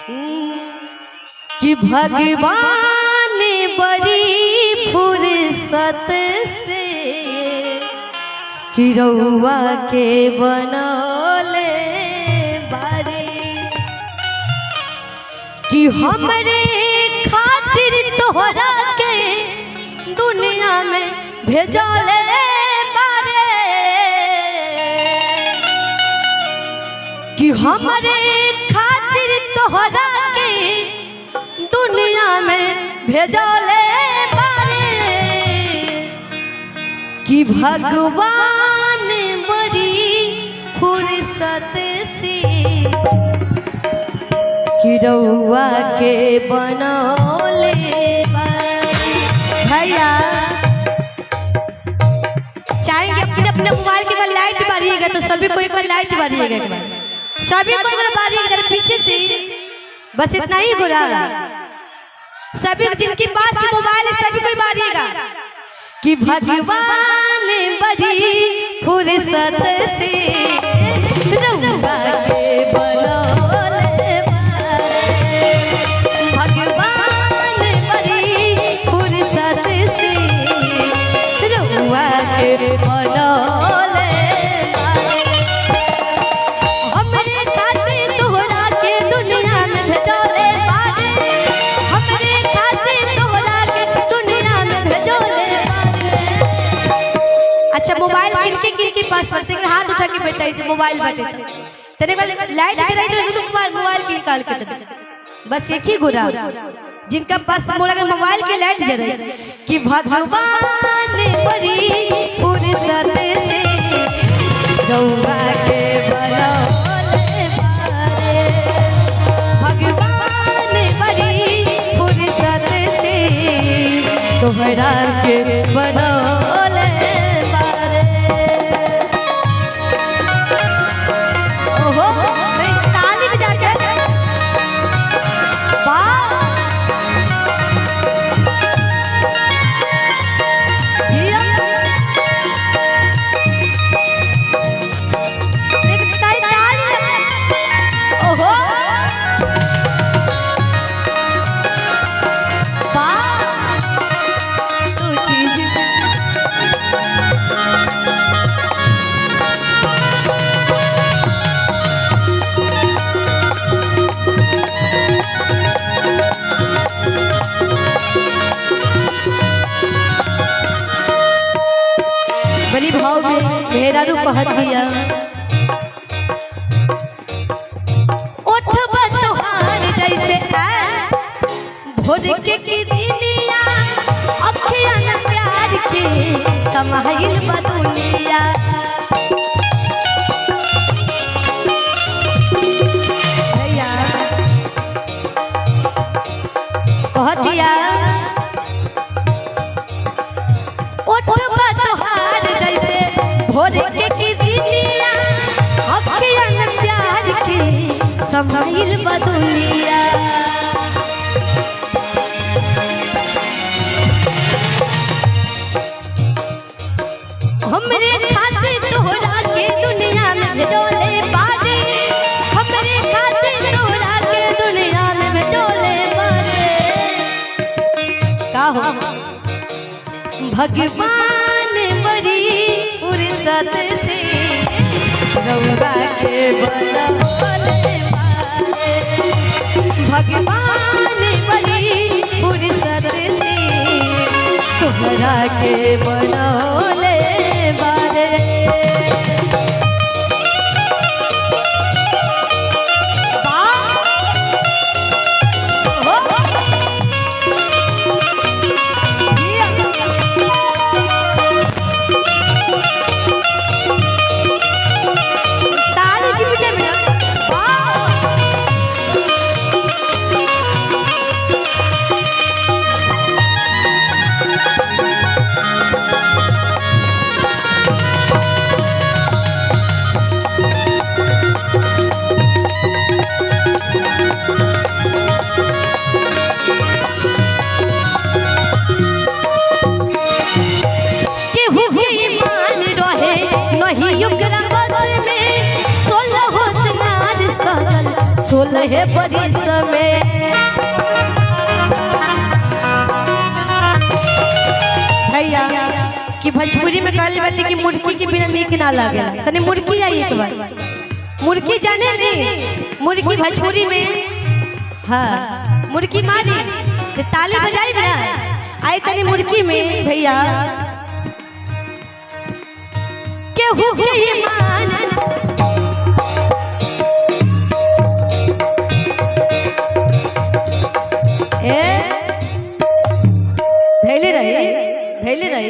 कि भगवान बड़ी फुर्सत से कि रउआ के बनौले बारी कि हमरे खातिर तोहरा के दुनिया में भेजले बारे कि हमरे खातिर तोहरा के दुनिया में भेजले बारे कि भगवान बड़ी फुर्सत से कि रउआ के बनौले भैया। चाहेंगे अपने अपने मोबाइल के बाद लाइट बारिएगा तो सभी को एक बार लाइट बारिएगा, एक बार सभी को एक बार बारिएगा पीछे से, बस इतना ही गोरा। सभी जिनके पास मोबाइल है सभी को बारिएगा कि भगवान बड़ी फुर्सत से रउआ के बनौले बारे। भगवान बड़ी फुर्सत से रउआ के बनौले बारे। हमरे खातिर तोहरा के दुनिया में भेजले बारे। हमरे खातिर तोहरा के दुनिया में भेजले बारे। अच्छा मोबाइल किनके पास हाथ उठा के बैठाई थे मोबाइल बाटे तेरे वाले लाइट जलाई तो मोबाइल की निकाल के दे। बस एक ही गोरा जिनका पास मोबाइल के लाइट जलाई कि भगवान बड़ी फुर्सत से रउआ के बनौले बारे। भगवान बड़ी फुर्सत से तोहरा के बनौले बारे। ओहो ताली बजा के वाह जिया ताली ओहो वाह तू चीज बड़ी भाव में मेरा रू कहत दिया उठबा तोहार जैसे भोर के किरनिया अखिया न प्यार के समाइल बदुनिया। भैया कहत दिया उठबा तोहार जैसे भोर के किरनिया अखिया न प्यार के समाइल बदुनिया। हमरे खातिर तोहरा के दुनिया में भेजले बारे। हमरे खातिर तोहरा के दुनिया में भेजले बारे। का हो भगवान बड़ी फुर्सत से रउआ के बनौले बारे। भगवान बड़ी फुर्सत से तोहरा के बनौले बारे। है बरिस में। भैया कि भोजपुरी में कहले बानी कि मुर्गी के बिना नीक ना लागे। तने मुर्गी आई एक बार, मुर्गी जाने ली मुर्गी भोजपुरी में। हाँ मुर्गी मारी तो ताली बजाई ना आई तने मुर्गी में भैया। केहू के ईमान ए धैले रही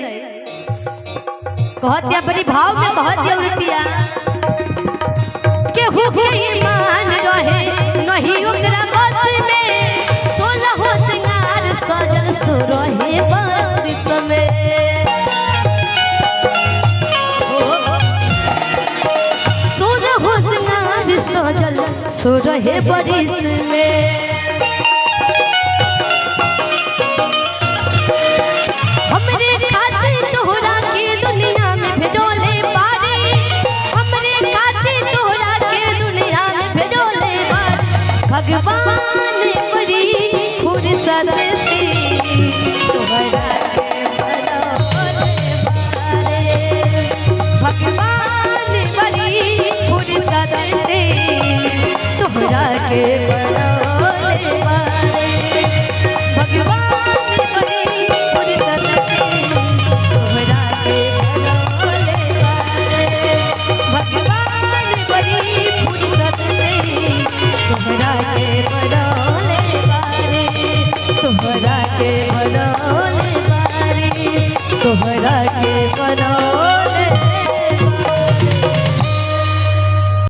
कहत या बड़ी भाव में कहत या उरतिया। केहू के ईमान रहे नहीं ओकरा बस में, 16 सिंगार सजल सुरहे बरिस में। 16 सिंगार सजल सुरहे बरिस में। हमरे खातिर तोहरा के दुनिया में भेजोले बारी, हमरे खातिर तोहरा के दुनिया में भेजोले बारी। भगवान बड़ी फुर्सत से तोहरा के बनौले बारे। भगवान बड़ी फुर्सत से तोहरा के